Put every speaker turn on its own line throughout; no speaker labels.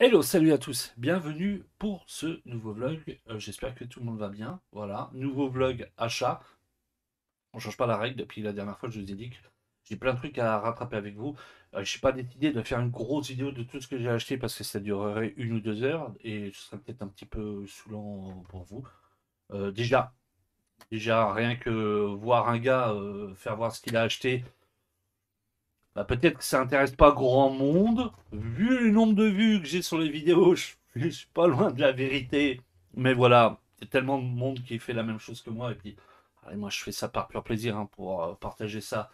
Hello, salut à tous, bienvenue pour ce nouveau vlog. J'espère que tout le monde va bien. Voilà, nouveau vlog achat. On change pas la règle depuis la dernière fois, je vous ai dit que j'ai plein de trucs à rattraper avec vous. Je n'ai pas décidé de faire une grosse vidéo de tout ce que j'ai acheté parce que ça durerait 1 ou 2 heures et ce serait peut-être un petit peu saoulant pour vous. Déjà, rien que voir un gars faire voir ce qu'il a acheté, bah, peut-être que ça intéresse pas grand monde. Vu le nombre de vues que j'ai sur les vidéos, je suis pas loin de la vérité. Mais voilà, il y a tellement de monde qui fait la même chose que moi. Et puis, allez, moi, je fais ça par pur plaisir hein, pour partager ça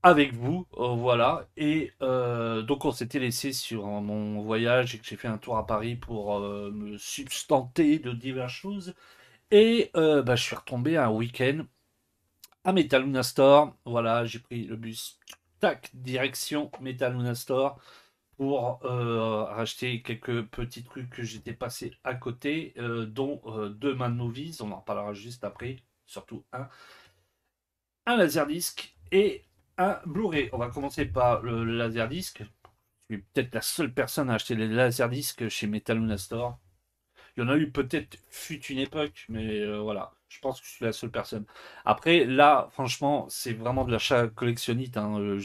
avec vous. Voilà. Et donc, on s'était laissé sur mon voyage et que j'ai fait un tour à Paris pour me substanter de diverses choses. Et bah, je suis retombé un week-end à Metaluna Store. Voilà, j'ai pris le bus, tac, direction Metaluna Store pour racheter quelques petits trucs que j'étais passé à côté, dont deux Mad Movies, on en reparlera juste après, surtout un Laserdisc et un Blu-ray. On va commencer par le Laserdisc. Je suis peut-être la seule personne à acheter les Laserdisc chez Metaluna Store. Il y en a eu peut-être fut une époque, mais voilà, je pense que je suis la seule personne. Après, là, franchement, c'est vraiment de l'achat collectionniste. Hein.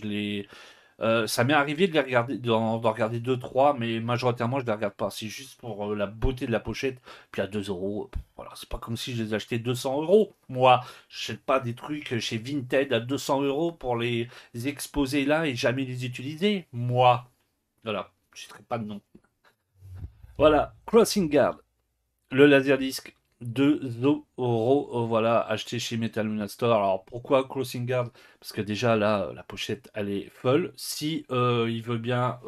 Ça m'est arrivé de les regarder, d'en regarder deux, trois, mais majoritairement, je ne les regarde pas. C'est juste pour la beauté de la pochette. Puis à 2 euros, voilà, c'est pas comme si je les achetais 200 euros. Moi, je n'achète pas des trucs chez Vinted à 200 euros pour les exposer là et jamais les utiliser. Moi, voilà, je ne pas de nom. Voilà, Crossing Guard. Le Laserdisc, 2 euros, voilà, acheté chez Metal Luna Store. Alors pourquoi Crossing Guard? Parce que déjà là, la pochette, elle est folle. Si il veut bien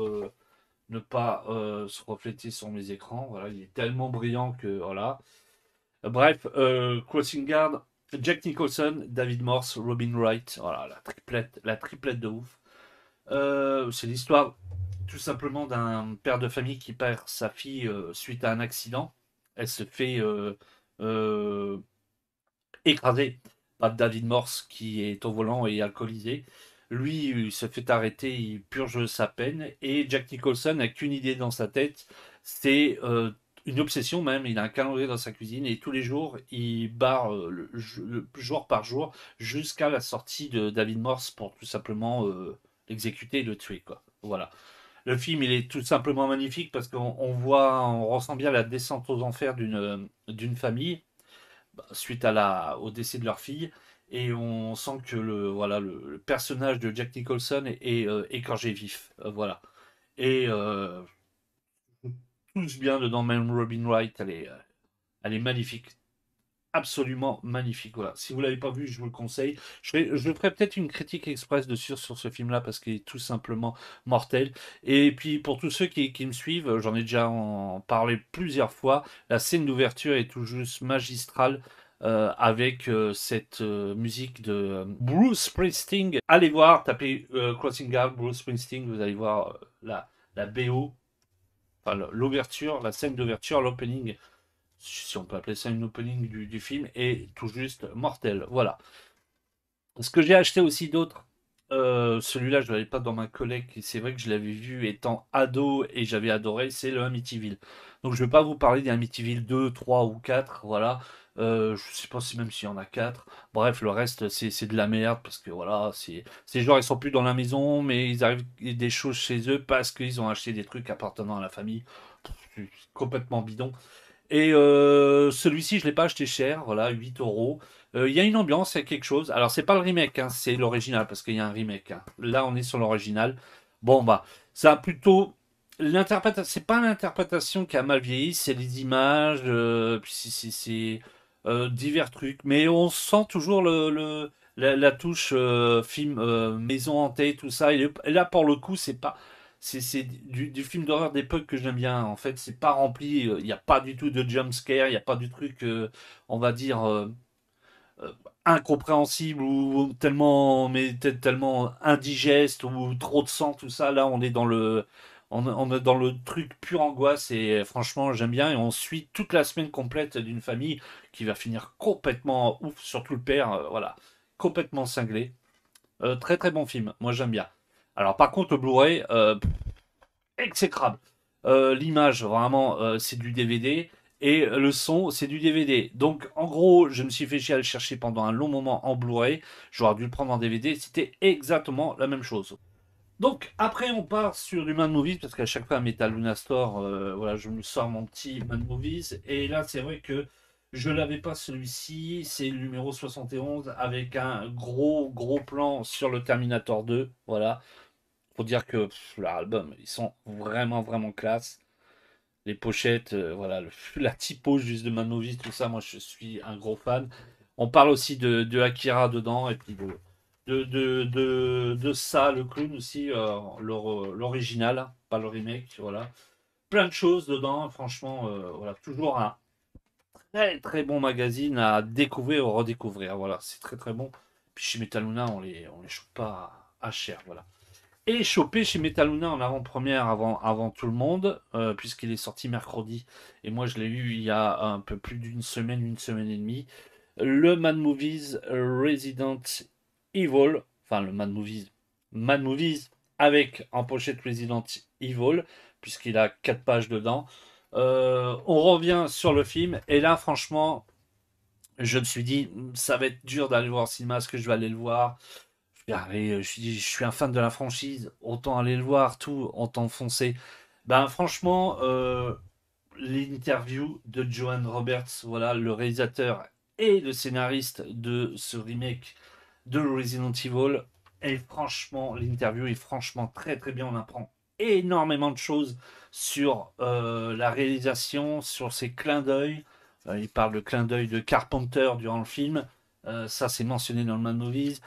ne pas se refléter sur mes écrans, voilà, il est tellement brillant que voilà. Bref, Crossing Guard, Jack Nicholson, David Morse, Robin Wright, voilà, la triplette de ouf. C'est l'histoire tout simplement d'un père de famille qui perd sa fille suite à un accident. Elle se fait euh, écraser par David Morse qui est au volant et alcoolisé. Lui, il se fait arrêter, il purge sa peine et Jack Nicholson n'a qu'une idée dans sa tête, c'est une obsession même. Il a un calendrier dans sa cuisine et tous les jours, il barre le jour par jour jusqu'à la sortie de David Morse pour tout simplement l'exécuter et le tuer, quoi. Voilà. Le film, il est tout simplement magnifique parce qu'on voit, on ressent bien la descente aux enfers d'une famille bah, suite au décès de leur fille. Et on sent que voilà, le personnage de Jack Nicholson est écorché vif. Voilà. Et tous bien dedans, même Robin Wright, elle est magnifique. Absolument magnifique. Voilà. Si vous l'avez pas vu, je vous le conseille. Je ferai peut-être une critique express dessus sur ce film-là parce qu'il est tout simplement mortel. Et puis pour tous ceux qui me suivent, j'en ai déjà en parlé plusieurs fois. La scène d'ouverture est tout juste magistrale avec cette musique de Bruce Springsteen. Allez voir, tapez Crossing Guard, Bruce Springsteen, vous allez voir la BO, enfin, l'ouverture, la scène d'ouverture, l'opening si on peut appeler ça une opening du film, est tout juste mortel. Voilà. Ce que j'ai acheté aussi d'autres, celui-là je ne l'avais pas dans ma collecte, et c'est vrai que je l'avais vu étant ado et j'avais adoré, c'est le Amityville. Donc je ne vais pas vous parler d'Amityville 2, 3 ou 4, voilà. Je ne sais pas si même s'il y en a 4. Bref, le reste c'est de la merde parce que voilà, ces gens ils sont plus dans la maison, mais ils arrivent des choses chez eux parce qu'ils ont acheté des trucs appartenant à la famille. C'est complètement bidon. Et celui-ci, je l'ai pas acheté cher, voilà, 8 euros. Il y a une ambiance, il y a quelque chose. Alors, c'est pas le remake, hein, c'est l'original, parce qu'il y a un remake. Hein. Là, on est sur l'original. Bon, bah, ça a plutôt. L'interprétation, c'est pas l'interprétation qui a mal vieilli, c'est les images, puis divers trucs. Mais on sent toujours la touche film maison hantée, tout ça. Et là, pour le coup, c'est pas. C'est du film d'horreur d'époque que j'aime bien. En fait, c'est pas rempli. Il n'y a pas du tout de jump scare. Il n'y a pas du truc, on va dire, euh, incompréhensible ou tellement, tellement indigeste ou trop de sang, tout ça. Là, on est dans on est dans le truc pure angoisse et franchement, j'aime bien. Et on suit toute la semaine complète d'une famille qui va finir complètement ouf, surtout le père, voilà, complètement cinglé. Très très bon film. Moi, j'aime bien. Alors, par contre, le Blu-ray, exécrable. L'image, vraiment, c'est du DVD. Et le son, c'est du DVD. Donc, en gros, je me suis fait chier à le chercher pendant un long moment en Blu-ray. J'aurais dû le prendre en DVD. C'était exactement la même chose. Donc, après, on part sur du Mad Movies, parce qu'à chaque fois, à Metal Luna Store, voilà, je me sors mon petit Mad Movies. Et là, c'est vrai que je l'avais pas celui-ci. C'est le numéro 71 avec un gros, gros plan sur le Terminator 2. Voilà. Faut dire que l'album, ils sont vraiment, vraiment classe. Les pochettes, voilà, la typo juste de Mad Movies, tout ça, moi, je suis un gros fan. On parle aussi de Akira dedans, et puis de ça, le clown aussi, l'original, pas le remake, voilà. Plein de choses dedans, franchement, voilà, toujours un très très bon magazine à découvrir ou redécouvrir, voilà, c'est très très bon. Puis chez Metaluna, on les chope pas à cher, voilà. Et chopé chez Metaluna en avant-première avant tout le monde, puisqu'il est sorti mercredi, et moi je l'ai eu il y a un peu plus une semaine et demie. Le Mad Movies Resident Evil, enfin le Mad Movies avec en pochette Resident Evil, puisqu'il a 4 pages dedans. On revient sur le film, et là franchement, je me suis dit, ça va être dur d'aller voir au cinéma, est-ce que je vais aller le voir? Je suis dit, je suis un fan de la franchise, autant aller le voir, tout, autant foncer. Ben franchement, l'interview de Johan Roberts, voilà, le réalisateur et le scénariste de ce remake de Resident Evil. Et franchement, l'interview est franchement très très bien. On apprend énormément de choses sur la réalisation, sur ses clins d'œil. Il parle de clins d'œil de Carpenter durant le film. Ça, c'est mentionné dans le Man Movies.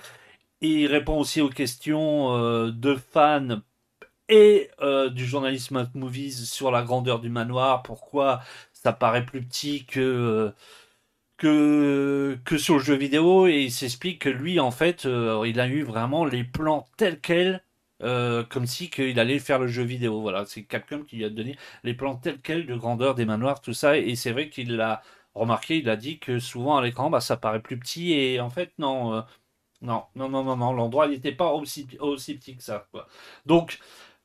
Et il répond aussi aux questions de fans et du journalisme Mad Movies sur la grandeur du manoir, pourquoi ça paraît plus petit que sur le jeu vidéo, et il s'explique que lui, en fait, il a eu vraiment les plans tels quels, comme si qu'il allait faire le jeu vidéo. Voilà, c'est quelqu'un qui lui a donné les plans tels quels de grandeur des manoirs, tout ça, et c'est vrai qu'il l'a remarqué, il a dit que souvent à l'écran, bah, ça paraît plus petit, et en fait, non. Non, non, non, non, non, l'endroit n'était pas aussi petit que ça, quoi. Donc,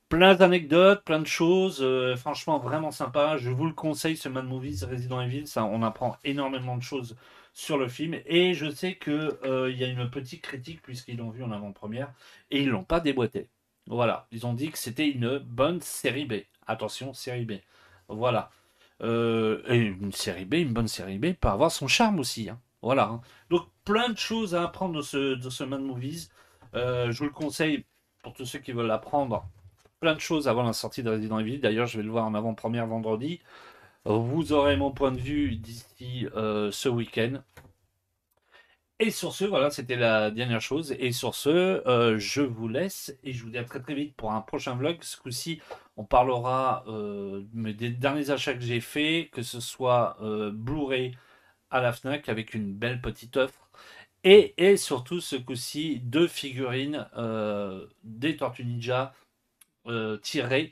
plein d'anecdotes, plein de choses, franchement vraiment sympa. Je vous le conseille, ce Mad Movies Resident Evil, ça, on apprend énormément de choses sur le film. Et je sais que il y a une petite critique puisqu'ils l'ont vu en avant-première et ils l'ont pas déboîté. Voilà, ils ont dit que c'était une bonne série B. Attention, série B. Voilà. Et une bonne série B peut avoir son charme aussi, hein. Voilà, hein. Donc plein de choses à apprendre de ce Mad Movies. Je vous le conseille pour tous ceux qui veulent l'apprendre, plein de choses avant la sortie de Resident Evil. D'ailleurs, je vais le voir en avant-première vendredi. Vous aurez mon point de vue d'ici ce week-end. Et sur ce, voilà, c'était la dernière chose. Et sur ce, je vous laisse et je vous dis à très très vite pour un prochain vlog. Ce coup-ci, on parlera des derniers achats que j'ai faits, que ce soit Blu-ray à la Fnac avec une belle petite offre. Et surtout, ce coup-ci, deux figurines des Tortues Ninja tirées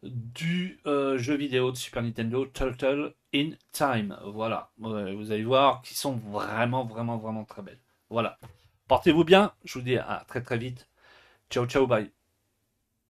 du jeu vidéo de Super Nintendo Turtle in Time. Voilà, vous allez voir qu'ils sont vraiment, vraiment, vraiment très belles. Voilà. Portez-vous bien, je vous dis à très très vite. Ciao, ciao, bye.